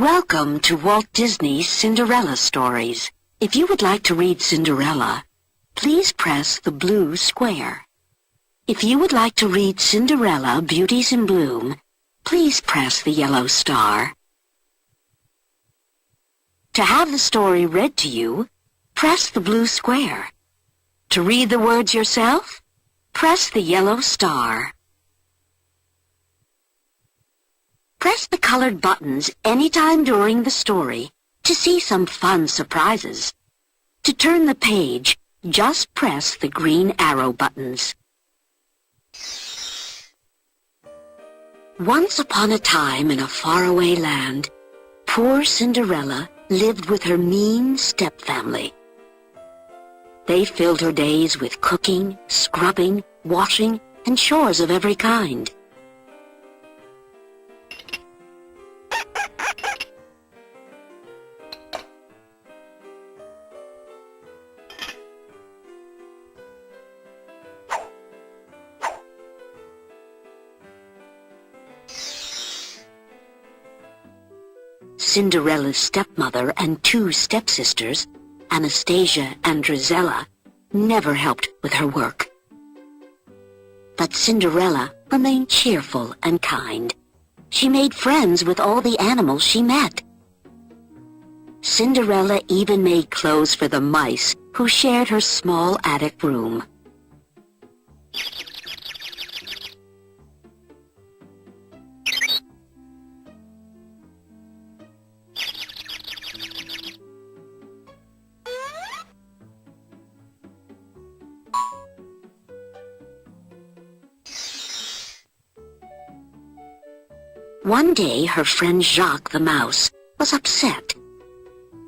Welcome to Walt Disney's Cinderella stories. If you would like to read Cinderella, please press the blue square. If you would like to read Cinderella, Beauties in Bloom, please press the yellow star. To have the story read to you, press the blue square. To read the words yourself, press the yellow star. Press the colored buttons anytime during the story to see some fun surprises. To turn the page, just press the green arrow buttons. Once upon a time in a faraway land, poor Cinderella lived with her mean stepfamily. They filled her days with cooking, scrubbing, washing, and chores of every kind. Cinderella's stepmother and two stepsisters, Anastasia and Drizella, never helped with her work. But Cinderella remained cheerful and kind. She made friends with all the animals she met. Cinderella even made clothes for the mice who shared her small attic room. One day, her friend Jacques the mouse was upset.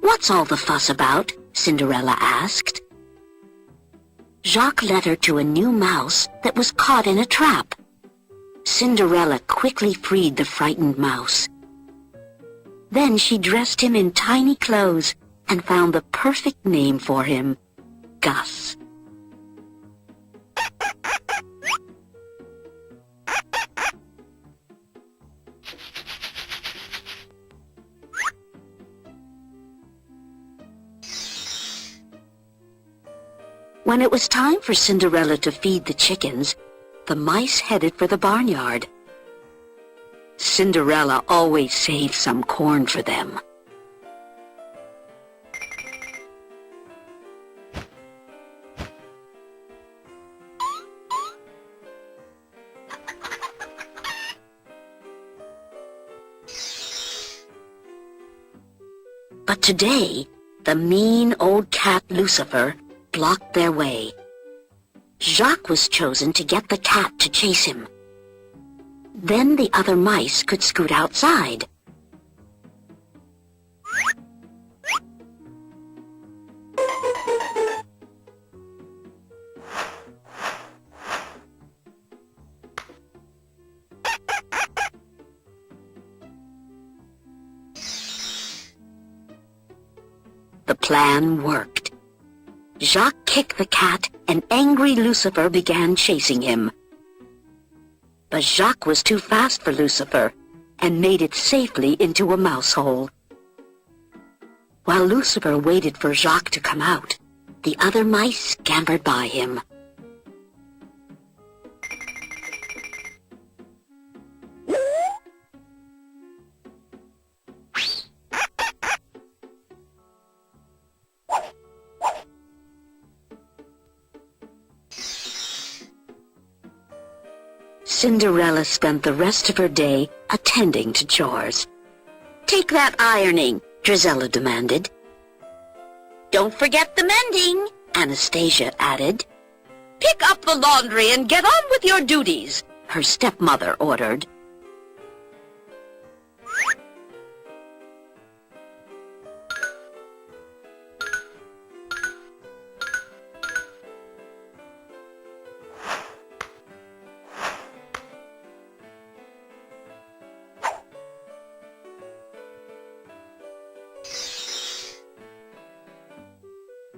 "What's all the fuss about?" Cinderella asked. Jacques led her to a new mouse that was caught in a trap. Cinderella quickly freed the frightened mouse. Then she dressed him in tiny clothes and found the perfect name for him, Gus. When it was time for Cinderella to feed the chickens, the mice headed for the barnyard. Cinderella always saved some corn for them. But today, the mean old cat Lucifer blocked their way. Jacques was chosen to get the cat to chase him. Then the other mice could scoot outside. The plan worked. Jacques kicked the cat, and angry Lucifer began chasing him. But Jacques was too fast for Lucifer and made it safely into a mouse hole. While Lucifer waited for Jacques to come out, the other mice scampered by him. Cinderella spent the rest of her day attending to chores. "Take that ironing," Drizella demanded. "Don't forget the mending," Anastasia added. "Pick up the laundry and get on with your duties," her stepmother ordered.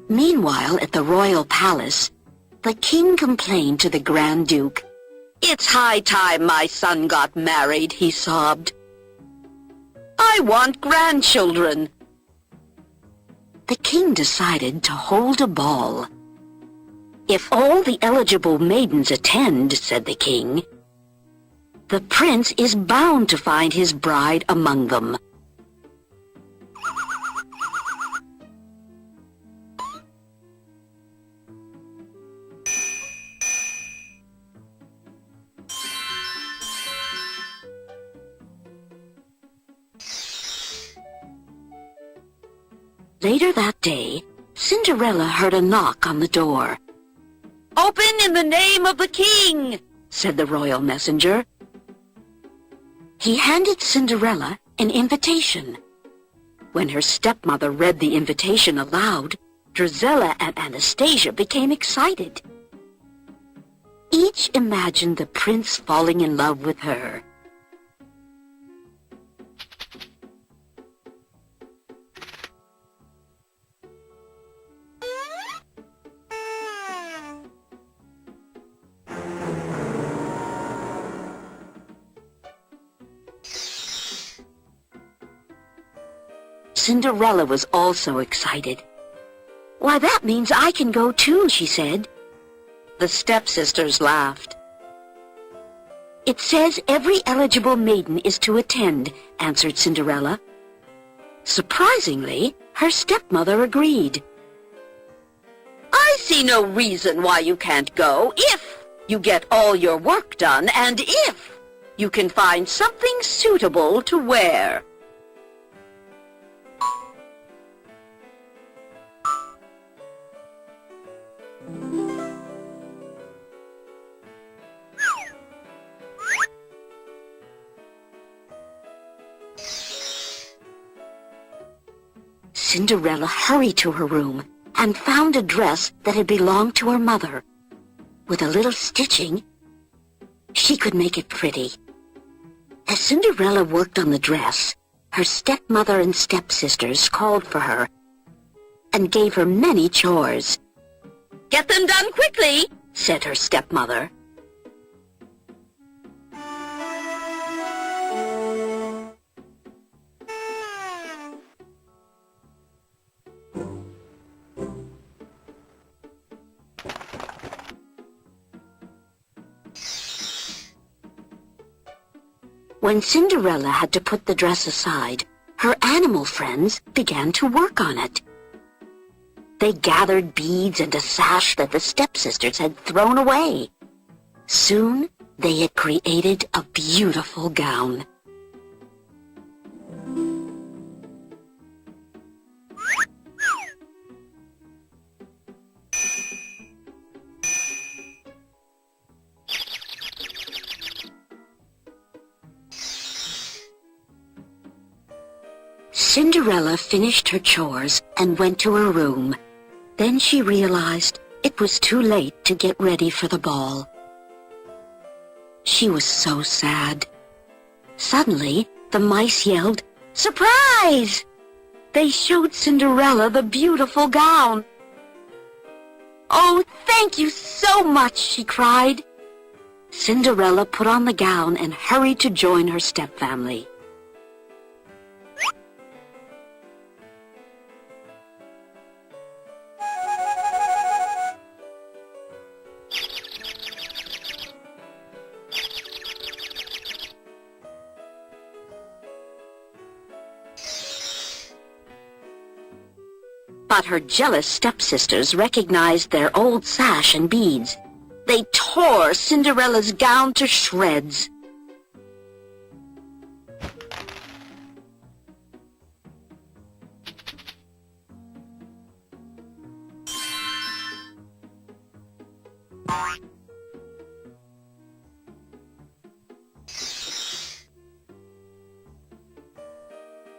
Meanwhile, at the royal palace, the king complained to the Grand Duke. "It's high time my son got married," he sobbed. "I I want grandchildren. The king decided to hold a ball. If all the eligible maidens attend, said the king, the prince is bound to find his bride among them. Later that day, Cinderella heard a knock on the door. "Open in the name of the king," said the royal messenger. He handed Cinderella an invitation. When her stepmother read the invitation aloud, Drizella and Anastasia became excited. Each imagined the prince falling in love with her. Cinderella was also excited. "Why, that means I can go too," she said. The stepsisters laughed. "It says every eligible maiden is to attend," answered Cinderella. Surprisingly, her stepmother agreed. "I see no reason why you can't go if you get all your work done and if you can find something suitable to wear." Cinderella hurried to her room and found a dress that had belonged to her mother. With a little stitching, she could make it pretty. As Cinderella worked on the dress, her stepmother and stepsisters called for her and gave her many chores. "Get them done quickly," said her stepmother. When Cinderella had to put the dress aside, her animal friends began to work on it. They gathered beads and a sash that the stepsisters had thrown away. Soon, they had created a beautiful gown. Cinderella finished her chores and went to her room. Then she realized it was too late to get ready for the ball. She was so sad. Suddenly, the mice yelled, "Surprise!" They showed Cinderella the beautiful gown. "Oh, thank you so much," she cried. Cinderella put on the gown and hurried to join her stepfamily. But her jealous stepsisters recognized their old sash and beads. They tore Cinderella's gown to shreds.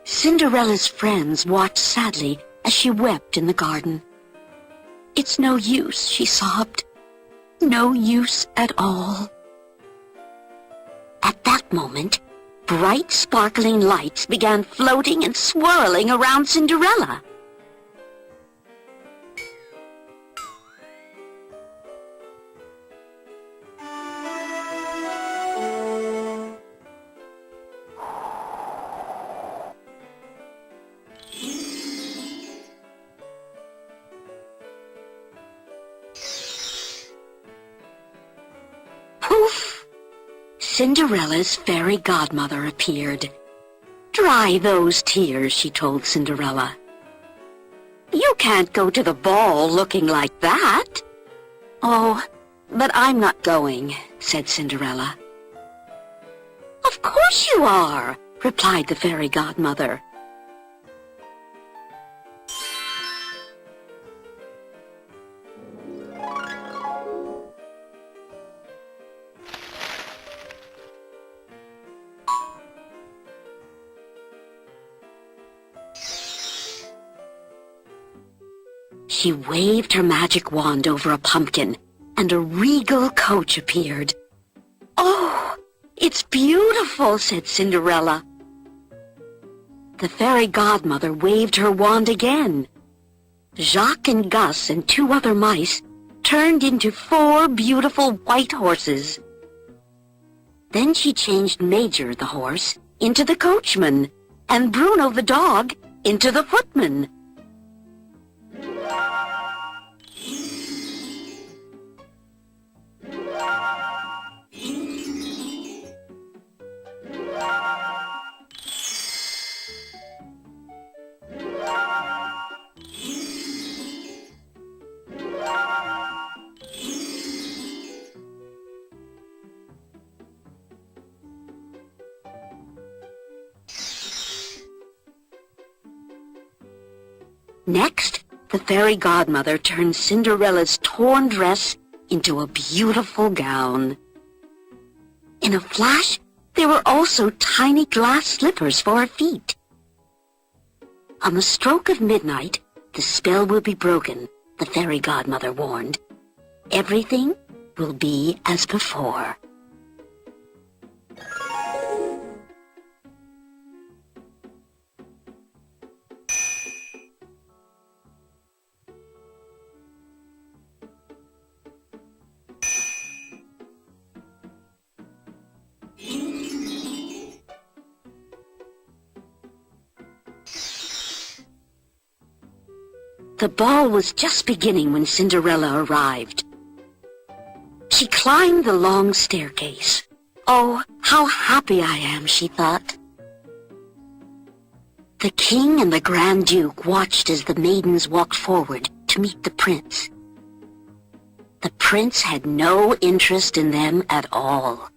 Cinderella's friends watched sadly as she wept in the garden. "It's no use," she sobbed. "No use at all." At that moment, bright sparkling lights began floating and swirling around Cinderella. Cinderella's fairy godmother appeared. "Dry those tears," she told Cinderella. "You can't go to the ball looking like that." "Oh, but I'm not going," said Cinderella. "Of course you are," replied the fairy godmother. She waved her magic wand over a pumpkin, and a regal coach appeared. "Oh, it's beautiful," said Cinderella. The fairy godmother waved her wand again. Jacques and Gus and 2 other mice turned into 4 beautiful white horses. Then she changed Major the horse into the coachman, and Bruno the dog into the footman. Next, the fairy godmother turned Cinderella's torn dress into a beautiful gown. In a flash, there were also tiny glass slippers for her feet. On the stroke of midnight, the spell will be broken, the fairy godmother warned. Everything will be as before. The ball was just beginning when Cinderella arrived. She climbed the long staircase. "Oh, how happy I am," she thought. The king and the Grand Duke watched as the maidens walked forward to meet the prince. The prince had no interest in them at all.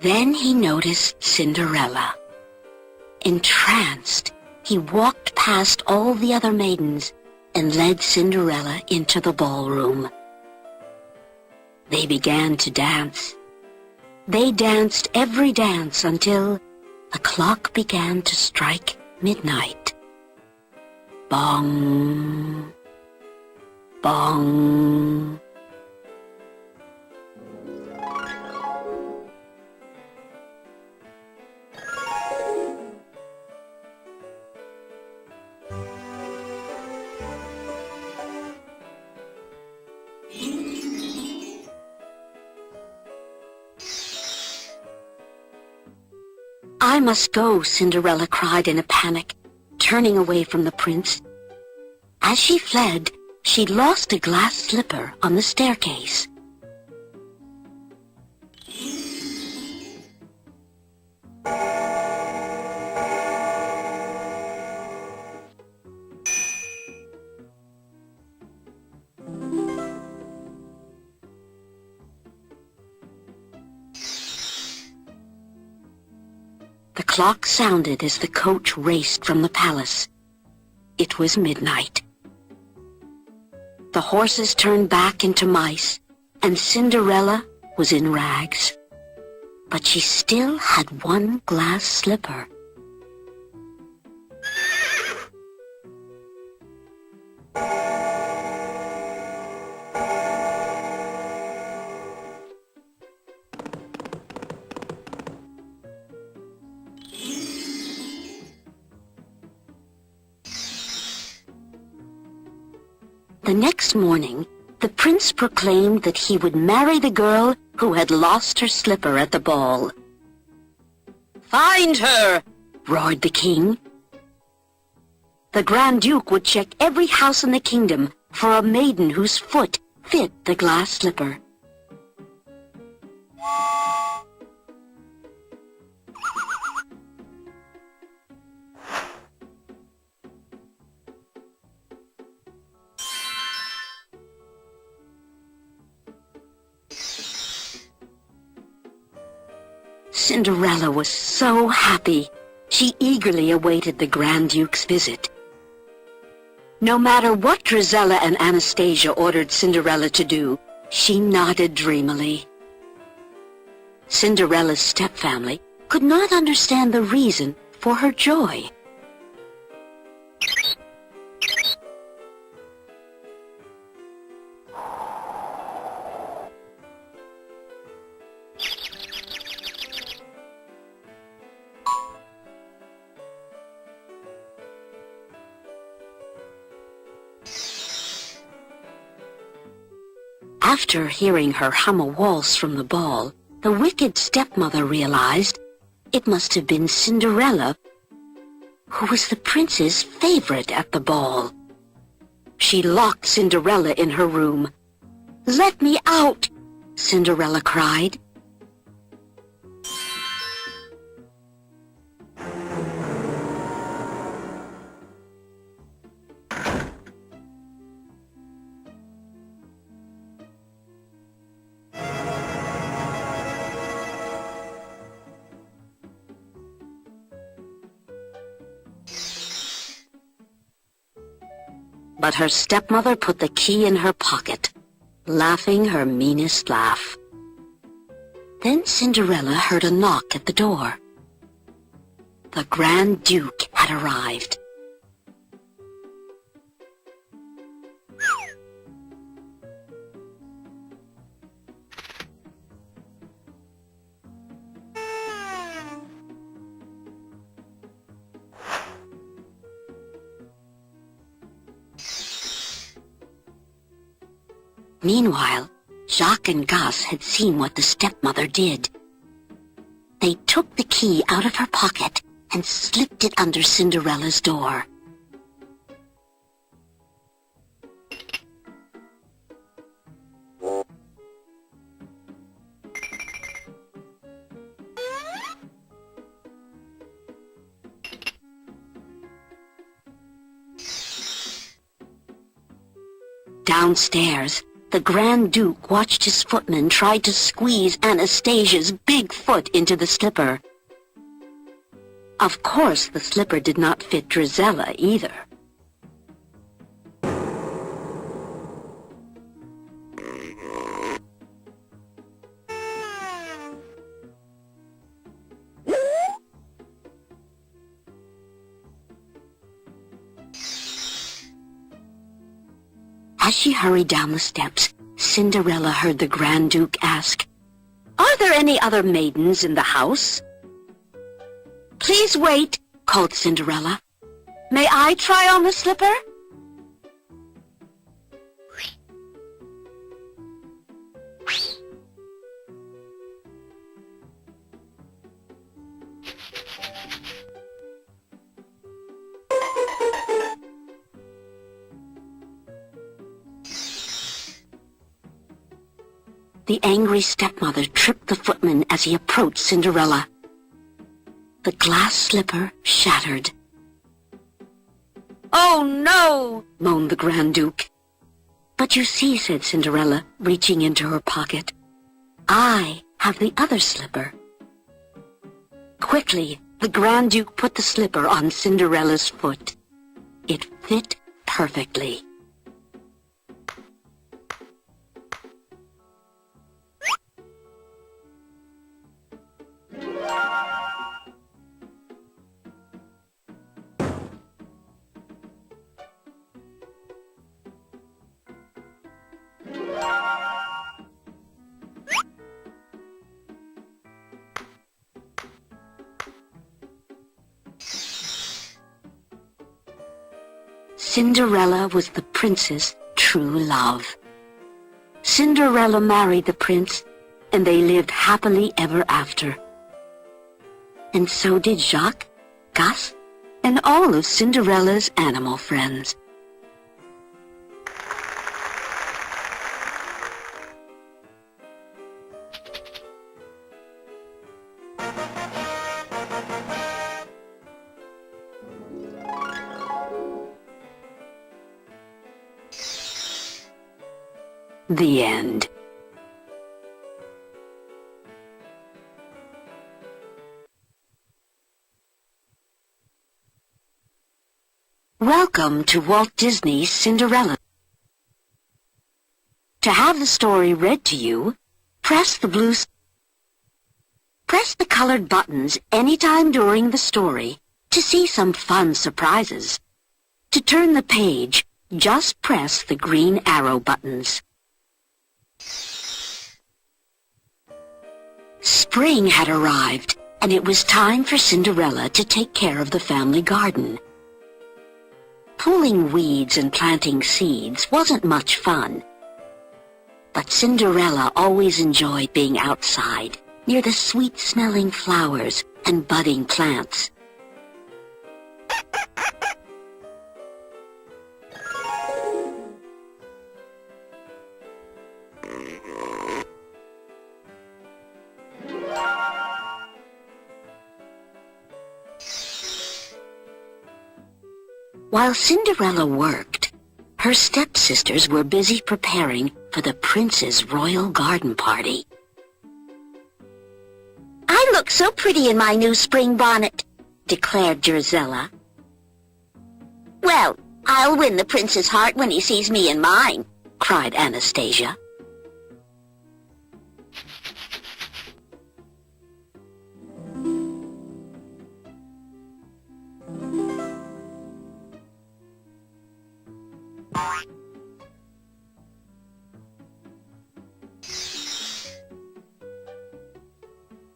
Then he noticed Cinderella. Entranced, he walked past all the other maidens and led Cinderella into the ballroom. They began to dance. They danced every dance until the clock began to strike midnight. Bong, bong. "I must go," Cinderella cried in a panic, turning away from the prince. As she fled, she lost a glass slipper on the staircase. The clock sounded as the coach raced from the palace. It was midnight. The horses turned back into mice, and Cinderella was in rags. But she still had one glass slipper. The next morning, the prince proclaimed that he would marry the girl who had lost her slipper at the ball. "Find her!" roared the king. The Grand Duke would check every house in the kingdom for a maiden whose foot fit the glass slipper. Cinderella was so happy. She eagerly awaited the Grand Duke's visit. No matter what Drizella and Anastasia ordered Cinderella to do, she nodded dreamily. Cinderella's stepfamily could not understand the reason for her joy. After hearing her hum a waltz from the ball, the wicked stepmother realized it must have been Cinderella, who was the prince's favorite at the ball. She locked Cinderella in her room. "Let me out!" Cinderella cried. But her stepmother put the key in her pocket, laughing her meanest laugh. Then Cinderella heard a knock at the door. The Grand Duke had arrived. Meanwhile, Jacques and Gus had seen what the stepmother did. They took the key out of her pocket and slipped it under Cinderella's door. Downstairs, the Grand Duke watched his footman try to squeeze Anastasia's big foot into the slipper. Of course, the slipper did not fit Drizella either. As she hurried down the steps, Cinderella heard the Grand Duke ask, "Are there any other maidens in the house?" "Please wait," called Cinderella. "May I try on the slipper?" The angry stepmother tripped the footman as he approached Cinderella. The glass slipper shattered. "Oh, no!" moaned the Grand Duke. "But you see," said Cinderella, reaching into her pocket, "I have the other slipper." Quickly, the Grand Duke put the slipper on Cinderella's foot. It fit perfectly. Cinderella was the prince's true love. Cinderella married the prince, and they lived happily ever after. And so did Jacques, Gus, and all of Cinderella's animal friends. The end. Welcome to Walt Disney's Cinderella. To have the story read to you, press the colored buttons anytime during the story to see some fun surprises. To turn the page, just press the green arrow buttons. Spring had arrived, and it was time for Cinderella to take care of the family garden. Pulling weeds and planting seeds wasn't much fun, but Cinderella always enjoyed being outside, near the sweet-smelling flowers and budding plants. While Cinderella worked, her stepsisters were busy preparing for the prince's royal garden party. "I look so pretty in my new spring bonnet," declared Gisela. "Well, I'll win the prince's heart when he sees me in mine," cried Anastasia.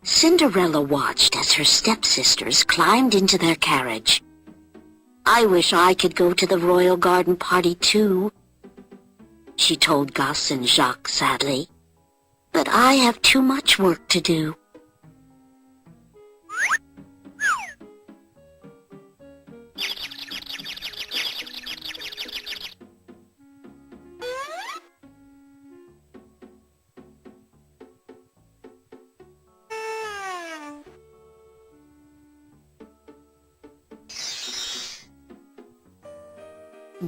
Cinderella watched as her stepsisters climbed into their carriage. "I wish I could go to the royal garden party too," she told Gus and Jacques sadly. "But I have too much work to do."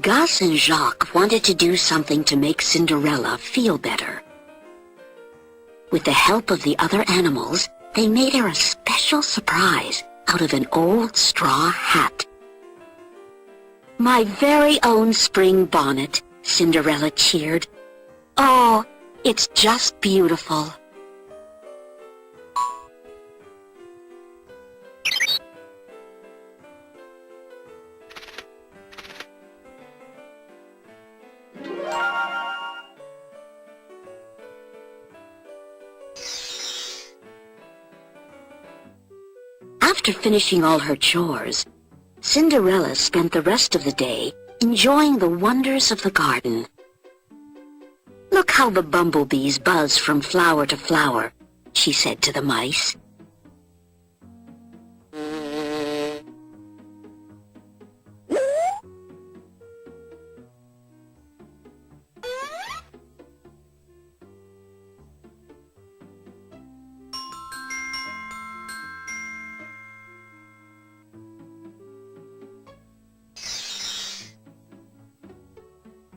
Gus and Jacques wanted to do something to make Cinderella feel better. With the help of the other animals, they made her a special surprise out of an old straw hat. "My very own spring bonnet," Cinderella cheered. "Oh, it's just beautiful." After finishing all her chores, Cinderella spent the rest of the day enjoying the wonders of the garden. "Look how the bumblebees buzz from flower to flower," she said to the mice.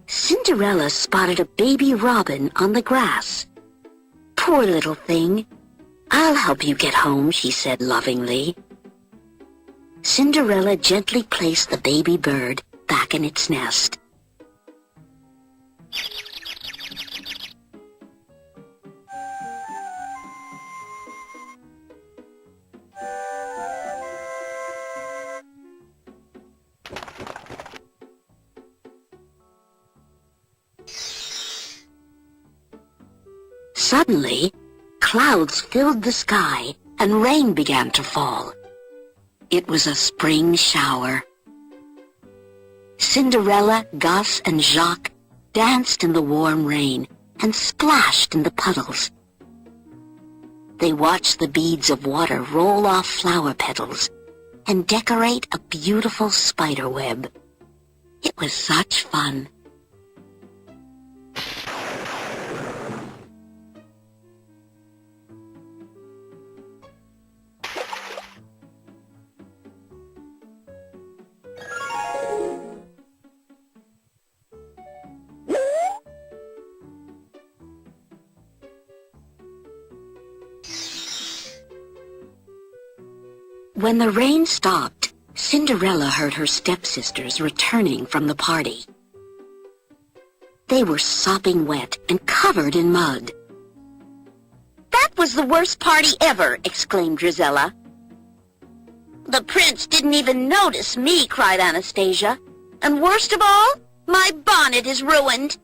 Cinderella spotted a baby robin on the grass. "Poor little thing. I'll help you get home," she said lovingly. Cinderella gently placed the baby bird back in its nest. Suddenly, clouds filled the sky and rain began to fall. It was a spring shower. Cinderella, Gus, and Jacques danced in the warm rain and splashed in the puddles. They watched the beads of water roll off flower petals and decorate a beautiful spider web. It was such fun. When the rain stopped, Cinderella heard her stepsisters returning from the party. They were sopping wet and covered in mud. "That was the worst party ever," exclaimed Drizella. "The prince didn't even notice me," cried Anastasia. "And worst of all, my bonnet is ruined."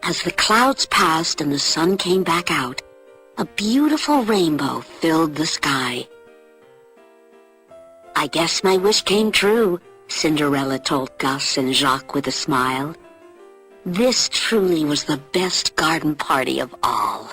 As the clouds passed and the sun came back out, a beautiful rainbow filled the sky. "I guess my wish came true," Cinderella told Gus and Jacques with a smile. This truly was the best garden party of all.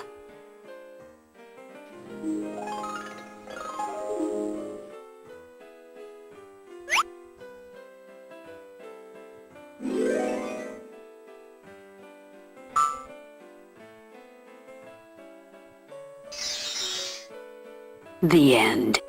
The end.